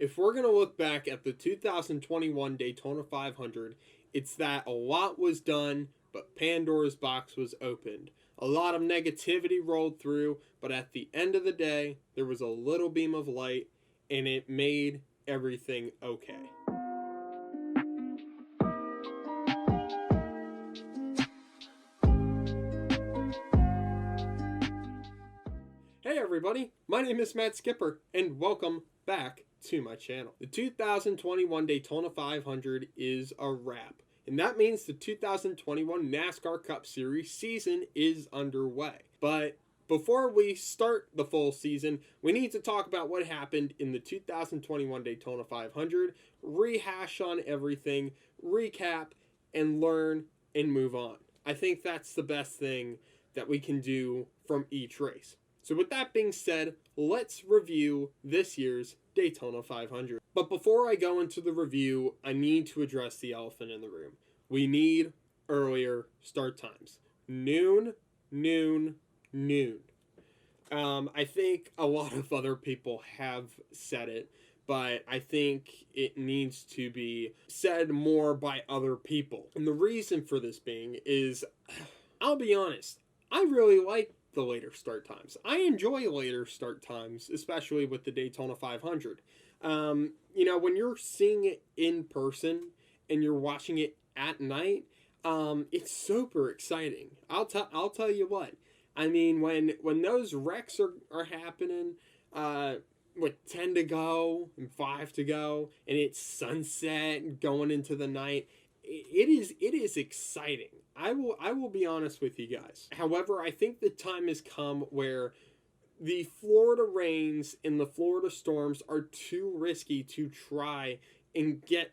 If we're going to look back at the 2021 Daytona 500, it's that a lot was done, but Pandora's box was opened. A lot of negativity rolled through, but at the end of the day, there was a little beam of light, and it made everything okay. Hey everybody, my name is Matt Skipper, and welcome back to my channel. The 2021 Daytona 500 is a wrap, and that means the 2021 NASCAR Cup Series season is underway. But before we start the full season, we need to talk about what happened in the 2021 Daytona 500, rehash on everything, recap, and learn and move on. I think that's the best thing that we can do from each race. So with that being said, let's review this year's Daytona 500. But before I go into the review, I need to address the elephant in the room. We need earlier start times. Noon. I think a lot of other people have said it, but I think it needs to be said more by other people. And the reason for this being is, I'll be honest, I really like the later start times. I enjoy later start times, especially with the Daytona 500. When you're seeing it in person and you're watching it at night, it's super exciting. I'll tell you what. I mean, when those wrecks are happening, with 10 to go and 5 to go, and it's sunset and going into the night, it is exciting. I will be honest with you guys. However, I think the time has come where the Florida rains and the Florida storms are too risky to try and get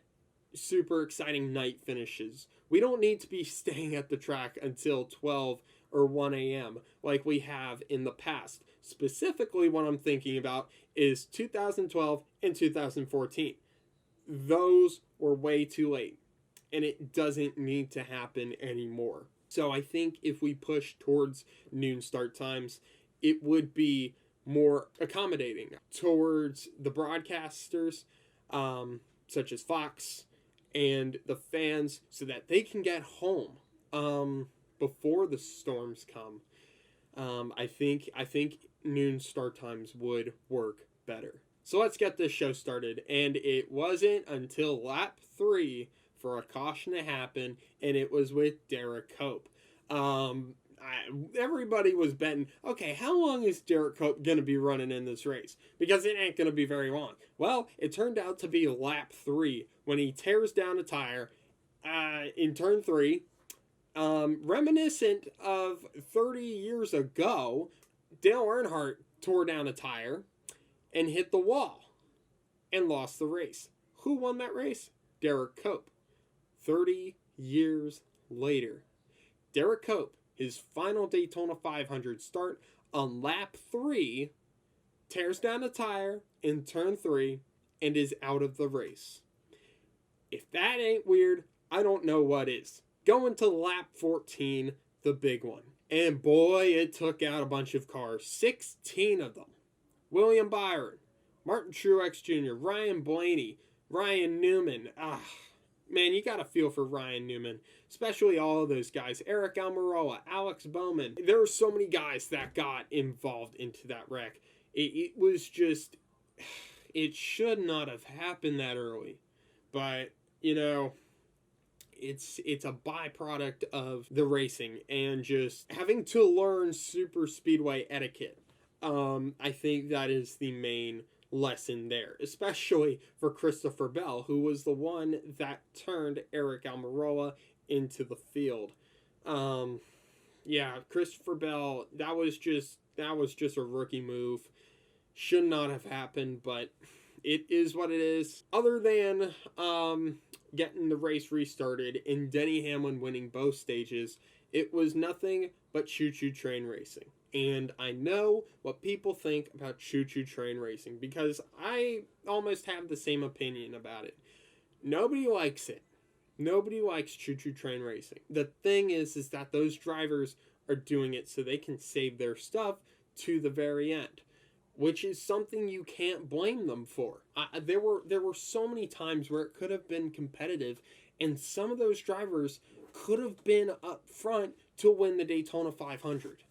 super exciting night finishes. We don't need to be staying at the track until 12 or 1 a.m. like we have in the past. Specifically, what I'm thinking about is 2012 and 2014. Those were way too late, and it doesn't need to happen anymore. So I think if we push towards noon start times, it would be more accommodating towards the broadcasters, such as Fox, and the fans, so that they can get home before the storms come. I think noon start times would work better. So let's get this show started. And it wasn't until lap 3 for a caution to happen, and it was with Derek Cope. Everybody was betting, okay, how long is Derek Cope going to be running in this race? Because it ain't going to be very long. Well, it turned out to be lap 3 when he tears down a tire in turn 3. Reminiscent of 30 years ago, Dale Earnhardt tore down a tire and hit the wall and lost the race. Who won that race? Derek Cope. 30 years later, Derek Cope, his final Daytona 500 start on lap 3, tears down a tire in turn 3 and is out of the race. If that ain't weird, I don't know what is. Going to lap 14, the big one. And boy, it took out a bunch of cars. 16 of them. William Byron, Martin Truex Jr., Ryan Blaney, Ryan Newman. Man, you got to feel for Ryan Newman, especially all of those guys. Eric Almirola, Alex Bowman. There were so many guys that got involved into that wreck. It was just, it should not have happened that early. But, it's a byproduct of the racing and just having to learn super speedway etiquette. I think that is the main lesson there, especially for Christopher Bell, who was the one that turned Eric Almirola into the field. Christopher Bell, that was just a rookie move. Should not have happened, but it is what it is. Other than getting the race restarted and Denny Hamlin winning both stages, it was nothing but choo-choo train racing. And I know what people think about choo-choo train racing because I almost have the same opinion about it. Nobody likes it. Nobody likes choo-choo train racing. The thing is that those drivers are doing it so they can save their stuff to the very end. which is something you can't blame them for. There were so many times where it could have been competitive, and some of those drivers could have been up front to win the Daytona 500.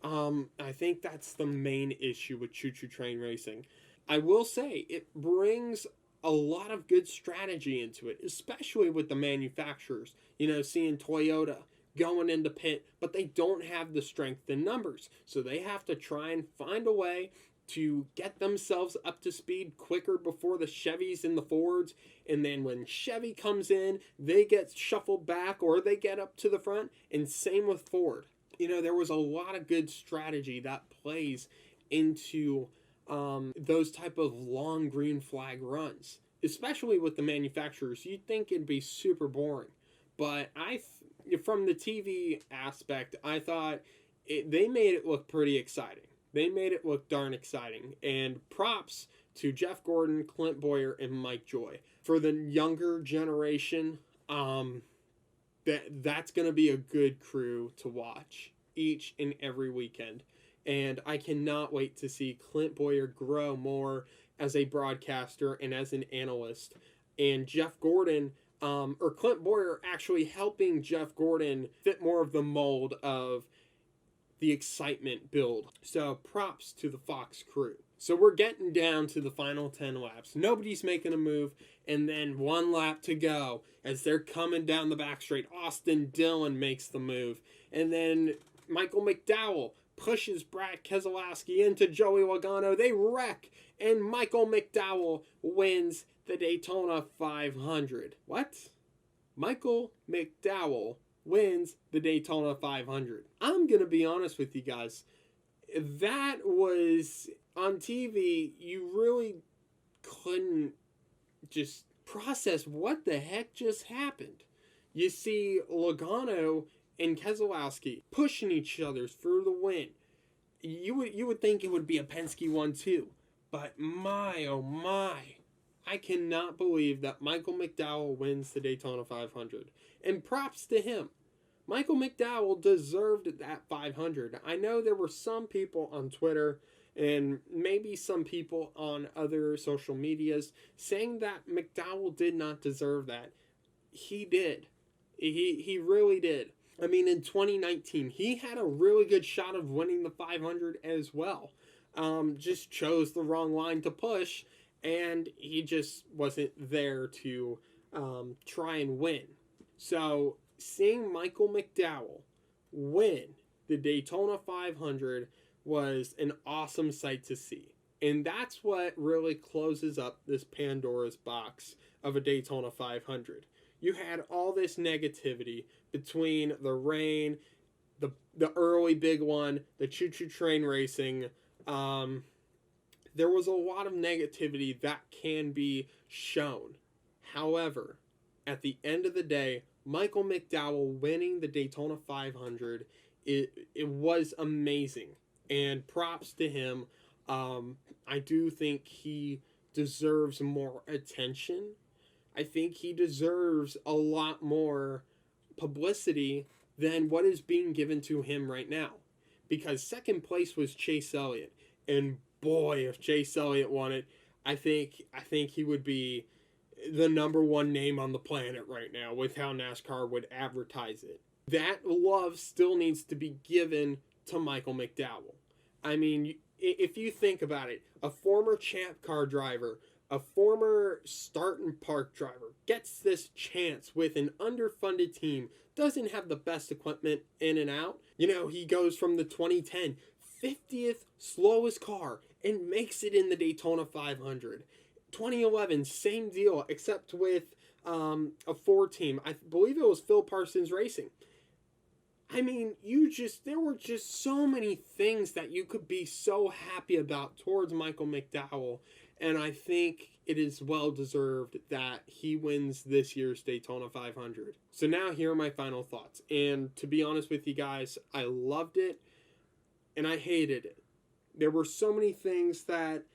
I think that's the main issue with Choo Choo Train Racing. I will say it brings a lot of good strategy into it, especially with the manufacturers. Seeing Toyota going into pit, but they don't have the strength in numbers. So they have to try and find a way to get themselves up to speed quicker before the Chevys and the Fords. And then when Chevy comes in, they get shuffled back or they get up to the front. And same with Ford. There was a lot of good strategy that plays into those type of long green flag runs, especially with the manufacturers. You'd think it'd be super boring, but from the TV aspect, I thought they made it look pretty exciting. They made it look darn exciting, and props to Jeff Gordon, Clint Boyer, and Mike Joy. For the younger generation, that's going to be a good crew to watch each and every weekend. And I cannot wait to see Clint Boyer grow more as a broadcaster and as an analyst. And Jeff Gordon, or Clint Boyer actually helping Jeff Gordon fit more of the mold of the excitement build. So props to the Fox crew. So we're getting down to the final 10 laps. Nobody's making a move. And then one lap to go as they're coming down the back straight. Austin Dillon makes the move. And then Michael McDowell pushes Brad Keselowski into Joey Logano. They wreck, and Michael McDowell wins the Daytona 500. What? Michael McDowell wins the Daytona 500. I'm going to be honest with you guys. That was, on TV, you really couldn't just process what the heck just happened. You see Logano and Keselowski pushing each other for the win. You would think it would be a Penske one too, but my oh my, I cannot believe that Michael McDowell wins the Daytona 500. And props to him. Michael McDowell deserved that 500. I know there were some people on Twitter and maybe some people on other social medias saying that McDowell did not deserve that. He did. He really did. I mean, in 2019, he had a really good shot of winning the 500 as well. Just chose the wrong line to push, and he just wasn't there to try and win. So, seeing Michael McDowell win the Daytona 500 was an awesome sight to see. And that's what really closes up this Pandora's box of a Daytona 500. You had all this negativity between the rain, the early big one, the Choo Choo Train Racing. There was a lot of negativity that can be shown. However, at the end of the day, Michael McDowell winning the Daytona 500, it was amazing. And props to him. I do think he deserves more attention. I think he deserves a lot more publicity than what is being given to him right now. Because second place was Chase Elliott. And boy, if Chase Elliott won it, I think he would be the number one name on the planet right now with how NASCAR would advertise it. That love still needs to be given to Michael McDowell. I mean, if you think about it, a former champ car driver, a former start and park driver gets this chance with an underfunded team, doesn't have the best equipment in and out. He goes from the 2010 50th slowest car and makes it in the Daytona 500. 2011, same deal, except with a Ford team. I believe it was Phil Parsons Racing. I mean, there were just so many things that you could be so happy about towards Michael McDowell. And I think it is well deserved that he wins this year's Daytona 500. So now here are my final thoughts. And to be honest with you guys, I loved it and I hated it. There were so many things that,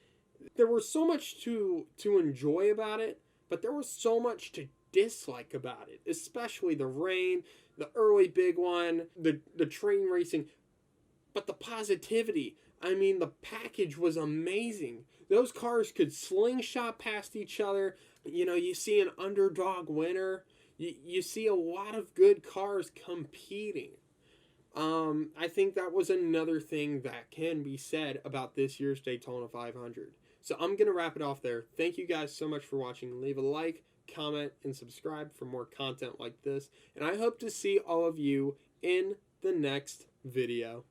there was so much to enjoy about it, but there was so much to dislike about it, especially the rain, the early big one, the train racing, but the positivity. I mean, the package was amazing. Those cars could slingshot past each other. You know, you see an underdog winner. You see a lot of good cars competing. I think that was another thing that can be said about this year's Daytona 500. So I'm going to wrap it off there. Thank you guys so much for watching. Leave a like, comment, and subscribe for more content like this. And I hope to see all of you in the next video.